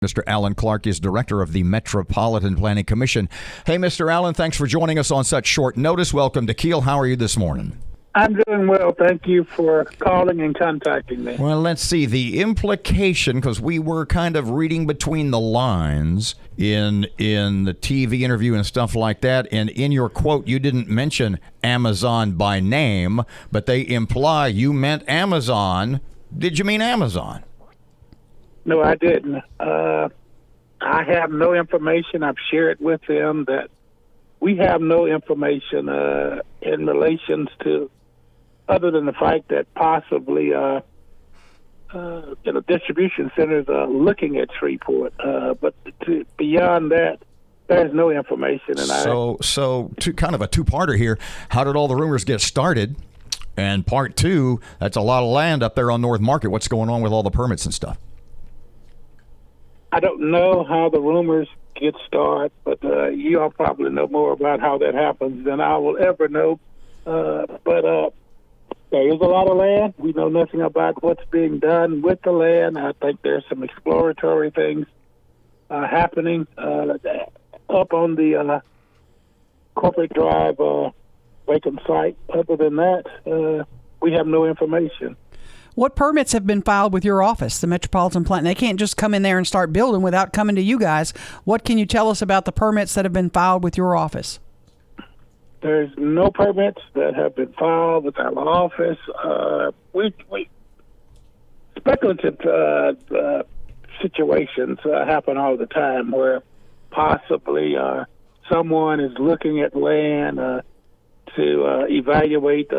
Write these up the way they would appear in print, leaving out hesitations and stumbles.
Mr. Alan Clarke is director of the Metropolitan Planning Commission. Hey, Mr. Allen, thanks for joining us on such short notice. Welcome to Kiel. How are you this morning? I'm doing well. Thank you for calling and contacting me. Well, let's see. The implication, because we were kind of reading between the lines in the TV interview and stuff like that, and in your quote, you didn't mention Amazon by name, but they imply you meant Amazon. Did you mean Amazon? No, I didn't. I have no information. I've shared with them that we have no information in relations to, other than the fact that possibly distribution centers are looking at Shreveport. But beyond that, there's no information. And kind of a two-parter here. How did all the rumors get started? And part two, that's a lot of land up there on North Market. What's going on with all the permits and stuff? I don't know how the rumors get started, but you all probably know more about how that happens than I will ever know. But there is a lot of land. We know nothing about what's being done with the land. I think there's some exploratory things happening up on the Corporate Drive vacant site. Other than that, we have no information. What permits have been filed with your office, the Metropolitan Planning? They can't just come in there and start building without coming to you guys. What can you tell us about the permits that have been filed with your office? There's no permits that have been filed with our office. We speculative situations happen all the time where possibly someone is looking at land to evaluate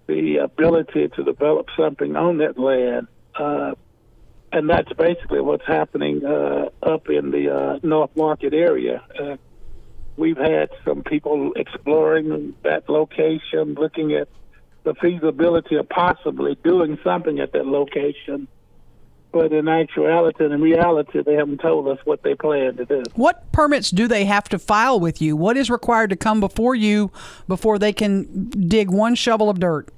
the ability to develop something on that land. And that's basically what's happening up in the North Market area. We've had some people exploring that location, looking at the feasibility of possibly doing something at that location. But in actuality and in reality, they haven't told us what they plan to do. What permits do they have to file with you? What is required to come before you before they can dig one shovel of dirt?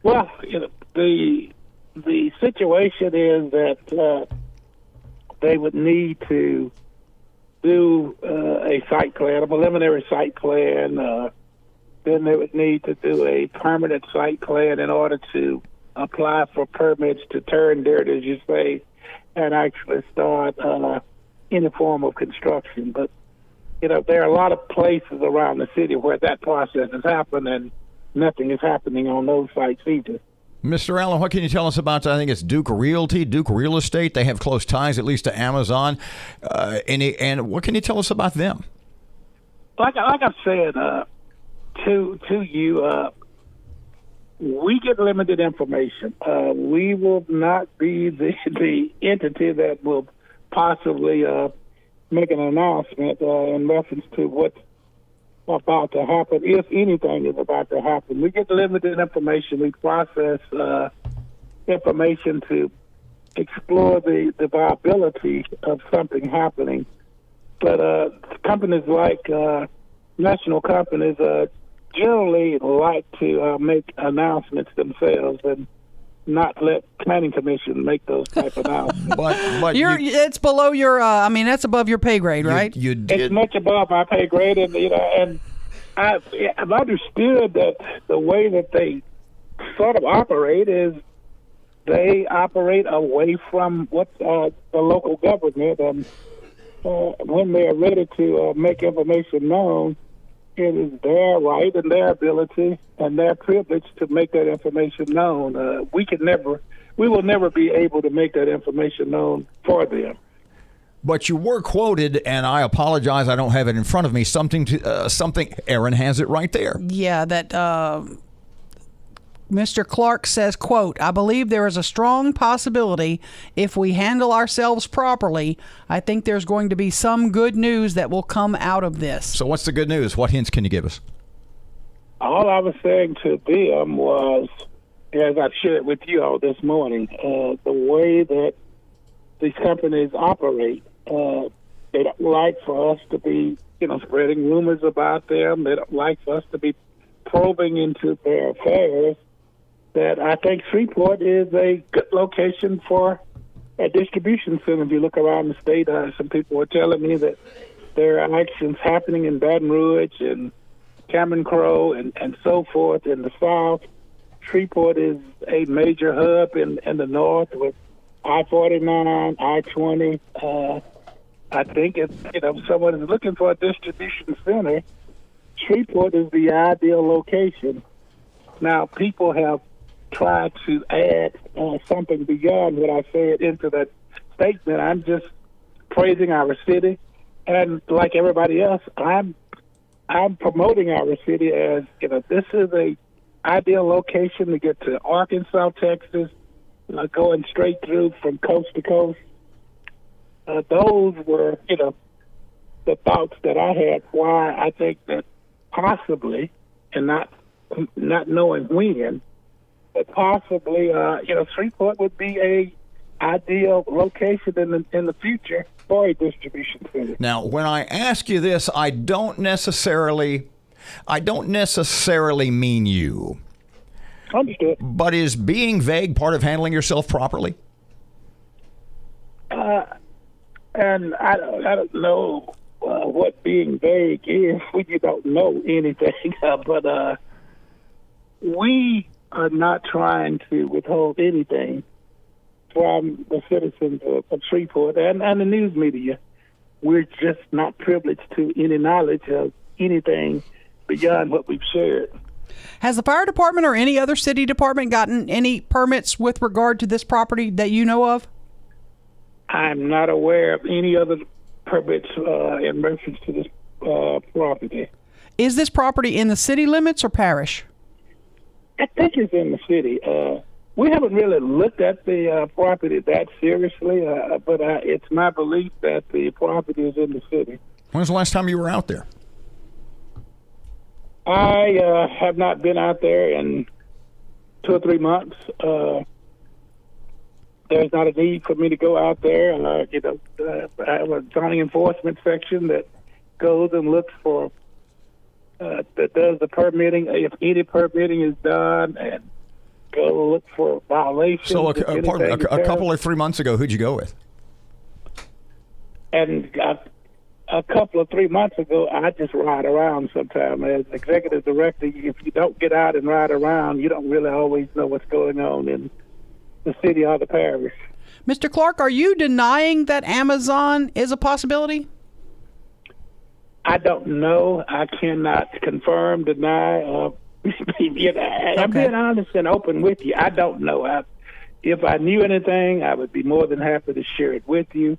Well, the situation is that they would need to do a site plan, a preliminary site plan. Then they would need to do a permanent site plan in order to apply for permits to turn dirt, as you say, and actually start any form of construction. But, there are a lot of places around the city where that process has happened, and nothing is happening on those sites either. Mr. Allen, what can you tell us about, I think it's Duke Realty, Duke Real Estate? They have close ties, at least to Amazon. And what can you tell us about them? Like I've said to you, we get limited information. We will not be the entity that will possibly make an announcement in reference to what's about to happen, if anything is about to happen. We get limited information. We process information to explore the viability of something happening. But companies like national companies generally like to make announcements themselves and not let Planning Commission make those type of announcements. But it's below your. That's above your pay grade, right? You did. It's much above my pay grade, and I've understood that the way that they sort of operate is they operate away from what the local government, and when they're ready to make information known, it is their right and their ability and their privilege to make that information known. We will never be able to make that information known for them. But you were quoted, and I apologize, I don't have it in front of me. Something. Aaron has it right there. Yeah, that Mr. Clarke says, quote, "I believe there is a strong possibility if we handle ourselves properly. I think there's going to be some good news that will come out of this." So what's the good news? What hints can you give us? All I was saying to them was, as I've shared with you all this morning, the way that these companies operate, they don't like for us to be, spreading rumors about them. They don't like for us to be probing into their affairs. That I think Shreveport is a good location for a distribution center. If you look around the state, some people were telling me that there are actions happening in Baton Rouge and Cameron Crowe and so forth in the south. Shreveport is a major hub in the north with I-49, I-20. I think if someone is looking for a distribution center, Shreveport is the ideal location. Now, people have tried to add something beyond what I said into that statement. I'm just praising our city, and like everybody else, I'm promoting our city as this is a ideal location to get to Arkansas, Texas, going straight through from coast to coast. Those were the thoughts that I had. Why I think that possibly, and not knowing when, but possibly, Shreveport would be a ideal location in the future for a distribution center. Now, when I ask you this, I don't necessarily mean you. Understood. But is being vague part of handling yourself properly? And I don't know what being vague is when you don't know anything. But we are not trying to withhold anything from the citizens of Shreveport and the news media. We're just not privileged to any knowledge of anything beyond what we've shared. Has the fire department or any other city department gotten any permits with regard to this property that you know of? I'm not aware of any other permits in reference to this property. Is this property in the city limits or parish? I think it's in the city. We haven't really looked at the property that seriously, but it's my belief that the property is in the city. When was the last time you were out there? I have not been out there in 2 or 3 months. There's not a need for me to go out there. I have a zoning enforcement section that goes and looks for, that does the permitting, if any permitting is done, and go look for violations. So, a couple or 3 months ago, who'd you go with? And a couple of 3 months ago, I just ride around sometime. As executive director, if you don't get out and ride around, you don't really always know what's going on in the city or the parish. Mr. Clarke, are you denying that Amazon is a possibility? I don't know. I cannot confirm, deny. I'm being honest and open with you. I don't know. If I knew anything, I would be more than happy to share it with you.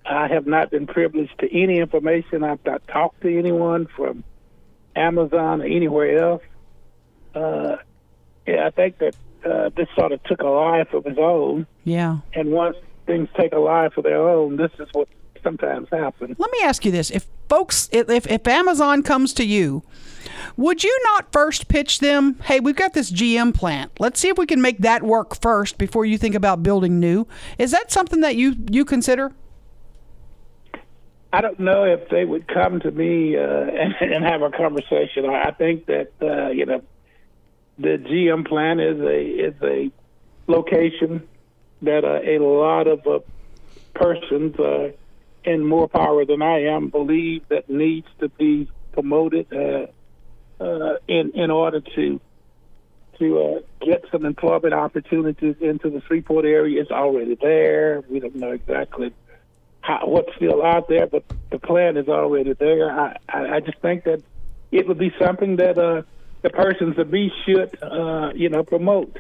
I have not been privileged to any information. I've not talked to anyone from Amazon or anywhere else. I think that this sort of took a life of its own. Yeah. And once things take a life of their own, this is what sometimes happens. Let me ask you this. If Amazon comes to you, would you not first pitch them, hey, we've got this GM plant. Let's see if we can make that work first before you think about building new. Is that something that you consider? I don't know if they would come to me and have a conversation. I think that the GM plant is a location that a lot of persons in more power than I am believe that needs to be promoted in order to get some employment opportunities into the Shreveport area. It's already there. We don't know exactly what's still out there, but the plan is already there. I just think that it would be something that the persons to be should promote.